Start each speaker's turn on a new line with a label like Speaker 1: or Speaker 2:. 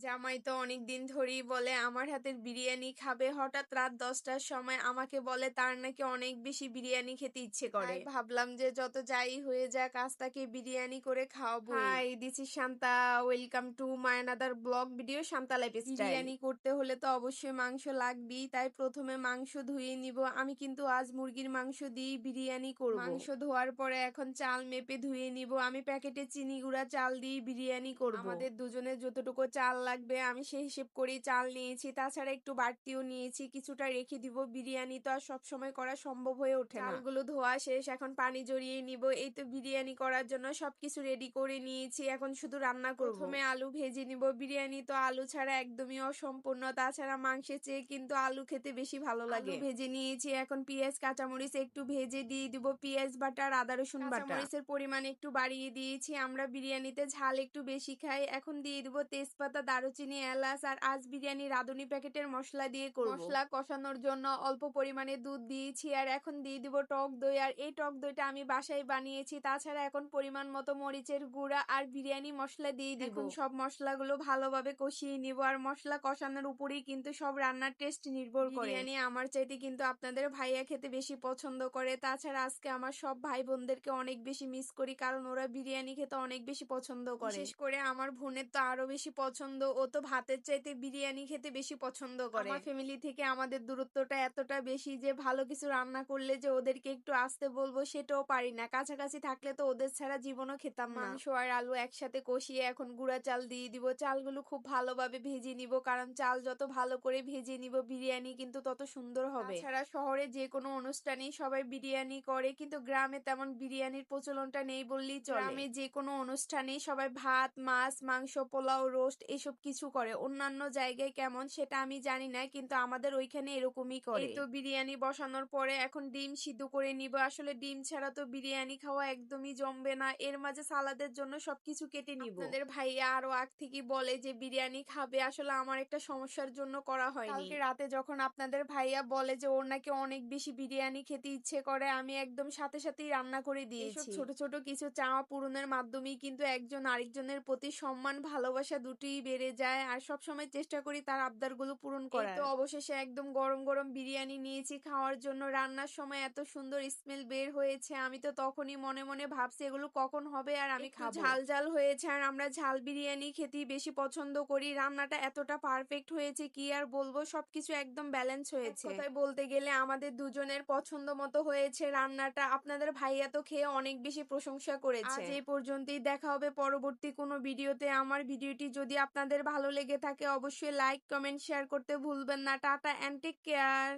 Speaker 1: জামাই তো অনেকদিন ধরেই বলে আমার হাতের বিরিয়ানি খাবে, হঠাৎ রাত 10টার সময় আমাকে বলে তার নাকি অনেক বেশি বিরিয়ানি খেতে ইচ্ছে করে। তাই ভাবলাম যে যত যাই হয়ে যাক আজ তাকে বিরিয়ানি করে খাওয়াবো। Hi, this is Shanta, welcome to my another blog video Shanta lifestyle. Biryani করতে হলে তো অবশ্যই মাংস লাগবেই, তাই প্রথমে মাংস ধুয়ে নিব। আমি কিন্তু আজ মুরগির মাংস দিয়ে বিরিয়ানি করব। মাংস ধোয়ার পরে এখন চাল মেপে ধুয়ে নিব। আমি প্যাকেটে চিনি গুঁড়া চাল দিয়ে বিরিয়ানি করব। আমাদের দুজনের যতটুকু চাল লাগবে আমি সেই হিসেব করেই চাল নিয়েছি, তাছাড়া একটু বাড়তিও নিয়েছি, কিছুটা রেখে দিব। বিরিয়ানি তো আর সবসময় করা সম্ভব হয়ে ওঠে না। চালগুলো ধোয়া শেষ, এখন পানি জড়িয়ে নিব। এই তো বিরিয়ানি করার জন্য সবকিছু রেডি করে নিয়েছি, এখন শুধু রান্না করব। প্রথমে আলু ভেজে নিব। বিরিয়ানি তো আলু ছাড়া একদমই অসম্পূর্ণ, তাছাড়া মাংসের চেয়ে কিন্তু আলু খেতে বেশি ভালো লাগে। আলু ভেজে নিয়েছি, এখন পেঁয়াজ কাঁচামরিচ একটু ভেজে দিয়ে দিব। পেঁয়াজ বাটা আর আদা রসুন বাটা, কাঁচামরিচের পরিমাণ একটু বাড়িয়ে দিয়েছি, আমরা বিরিয়ানিতে ঝাল একটু বেশি খাই। এখন দিয়ে দিব তেজপাতা, দারুচিনি, এলাচ আর আজ বিরিয়ানি রাঁধুনি প্যাকেটের মশলা দিয়ে করব। মশলা কষানোর জন্য অল্প পরিমাণে দুধ দিয়েছি, আর এখন দিয়ে দিব টক দই। আর এই টক দইটা আমি বাসায় বানিয়েছি। তাছাড়া এখন পরিমাণ মতো মরিচের গুঁড়া আর বিরিয়ানি মশলা দিয়ে দিব। এখন সব মশলাগুলো ভালোভাবে কষিয়ে নিব, আর মশলা কষানোর উপরেই কিন্তু সব রান্নার টেস্ট নির্ভর করে। বিরিয়ানি আমার চাইতে কিন্তু আপনাদের ভাইয়া খেতে বেশি পছন্দ করে। তাছাড়া আজকে আমার সব ভাই বোনদেরকে অনেক বেশি মিস করি, কারণ ওরা বিরিয়ানি খেতে অনেক বেশি পছন্দ করে। বিশেষ করে আমার বোনের তো আরো বেশি পছন্দ, ও তো ভাতের চাইতে বিরিয়ানি খেতে বেশি পছন্দ করে। আমার ফ্যামিলি থেকে আমাদের দূরত্বটা এতটা বেশি যে ভালো কিছু রান্না করলে যে ওদেরকে একটু আসতে বলবো সেটাও পারি না। কাছাকাছি থাকলে তো ওদের ছাড়া জীবনও খেতাম না। মাংস আর আলু একসাথে কষিয়ে এখন গুঁড়া চাল দিয়ে দিব। চালগুলো খুব ভালোভাবে ভেজে নিব, কারণ চাল যত ভালো করে ভেজে নিব বিরিয়ানি কিন্তু তত সুন্দর হবে। তাছাড়া শহরে যে কোনো অনুষ্ঠানেই সবাই বিরিয়ানি করে, কিন্তু গ্রামে তেমন বিরিয়ানির প্রচলনটা নেই বললেই চলে। গ্রামে যে কোনো অনুষ্ঠানেই সবাই ভাত, মাছ, মাংস, পোলাও, রোস্ট এসব কিছু করে। অন্যান্য জায়গায় কেমন সেটা আমি জানি না, কিন্তু আমাদের ওইখানে এরকমই করে। এই তো বিরিয়ানি বসানোর পরে এখন ডিম সিদ্ধ করে নিব। আসলে ডিম ছাড়া তো বিরিয়ানি খাওয়া একদমই জমবে না। এর মাঝে সালাদের জন্য সবকিছু কেটে নিব। আপনাদের ভাইয়া আরো আগ থেকে বলে যে বিরিয়ানি খাবে, আসলে আমার একটা সমস্যার জন্য করা হয়নি। কালকে রাতে যখন আপনাদের ভাইয়া বলে যে ওর নাকি অনেক বেশি বিরিয়ানি খেতে ইচ্ছে করে, আমি একদম সাথে সাথেই রান্না করে দিয়েছি। ছোট ছোট কিছু চাওয়া পূরণের মাধ্যমেই কিন্তু একজন আরেকজনের প্রতি সম্মান, ভালোবাসা দুটোই বেড়ে যায়, আর সবসময় চেষ্টা করি তার আবদারগুলো পূরণ করার। এই তো অবশেষে একদম গরম গরম বিরিয়ানি নিয়েছি খাওয়ার জন্য। রান্নার সময় এত সুন্দর স্মেল বের হয়েছে, আমি তো তখনই মনে মনে ভাবছি এগুলো কখন হবে আর আমি খাবো। ঝাল ঝাল হয়েছে, আর আমরা ঝাল বিরিয়ানি খেতেই বেশি পছন্দ করি। রান্নাটা এতটা পারফেক্ট হয়েছে কি আর বলবো, সবকিছু একদম ব্যালেন্স হয়েছে। কথায় বলতে গেলে আমাদের দুজনের পছন্দ মতো হয়েছে রান্নাটা। আপনাদের ভাইয়া তো খেয়ে অনেক বেশি প্রশংসা করেছে। আজ এই পর্যন্তই, দেখা হবে পরবর্তী কোনো ভিডিওতে। আমার ভিডিওটি যদি আপনাদের ভালো লেগে থাকে অবশ্যই লাইক, কমেন্ট, শেয়ার করতে ভুলবেন না। Tata and take care.